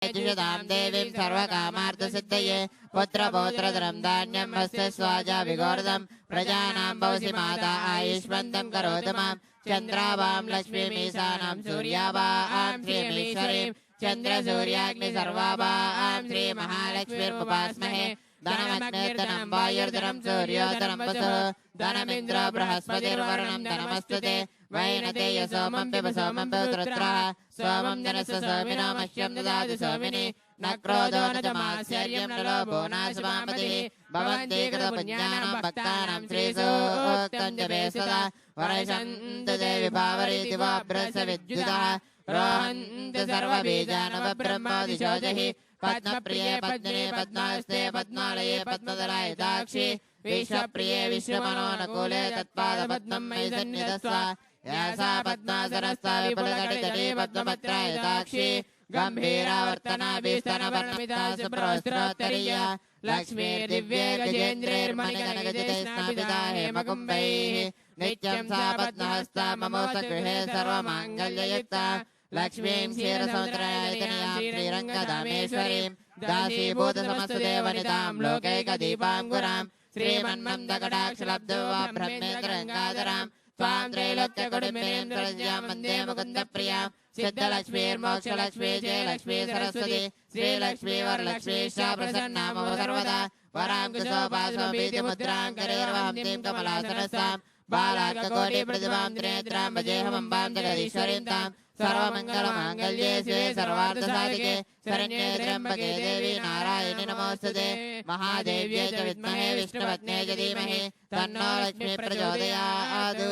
जुषतां देवीं सर्वकामार्थसिद्धये पुत्रपौत्रधनं धान्यं वस्य स्वाजा विगोर्धं प्रजानां भवसि माता आयुष्मन्तं करोतु मां चन्द्रावां लक्ष्मीमीशानां सूर्यावां श्रीमीश्वरीं चन्द्रसूर्याग्नि सर्वावां श्रीमहालक्ष्मीर्मुपास्महे धनमग्निर्धनं वायुर्धनं सूर्योधनं वसुः धनमिन्द्रो बृहस्पतिर्वरुणं धनमस्तुते वैनतेय सोमं पिब सोमं पौत्रत्रः सोमं जनस्य सोमिनो मह्यं ददातु सोमिनि न क्रोधो न च मात्सर्यं न लोभो नाशमापतिः भवन्ति कृतपुण्यानां भक्तानां श्रीसूक्तं जपे सदा वर्षन्तु देवि भावरीति वा बृहस्पतिर्विद्युतः रोहन्तु सर्वबीजानवब्रह्मादिशोजहि पद्मप्रिये पद्मिने पद्मास्ते पद्मालये पद्मदलायताक्षि विश्वप्रिये विश्वमनोनुकूले तत्पादपद्मं मयि सन्निधत्स्व यासा पद्मासनस्था विपुलकटितटे पद्मपत्रायताक्षि गम्भीरावर्तनाभिस्तनवर्णमिता सुप्रोस्त्रोत्तरीया लक्ष्मीर्दिव्ये गजेन्द्रैर्मणिगणगजितैः हेमकुम्भैः नित्यं सा पद्महस्ता ममोस्तगृहे सर्वमाङ्गल्ययुक्ता लक्ष्मीं क्षीरसमुद्रायतनयां श्रीरङ्गधामेश्वरीं दासीभूतसमस्तदेवनितां लोकैकदीपाङ्कुरां श्रीमन्मन्दकटाक्षलब्धवा ब्रह्मेन्द्ररङ्गाधरां त्वां त्रैलोक्यकुटुम्बिनीं तुलज्यां वन्दे मुकुन्दप्रियां सिद्धलक्ष्मीर्मोक्षलक्ष्मी जयलक्ष्मी सरस्वती श्रीलक्ष्मी वरलक्ष्मी सा प्रसन्ना मम सर्वदा वरां कुशोपाशोपीतिमुद्रां करेर्वहंतीं कमलासनस्तां बालार्ककोटिप्रतिभां त्रिनेत्रां भजेऽहमम्बां जगदीश्वरीं तां सर्वमङ्गलमाङ्गल्ये शिवे सर्वार्थसाधिके शरण्ये त्र्यम्बके देवी नारायणि नमोस्तुते महादेव्यै च विद्महे विष्णुपत्न्यै च धीमहि तन्नो लक्ष्मी प्रचोदयात्।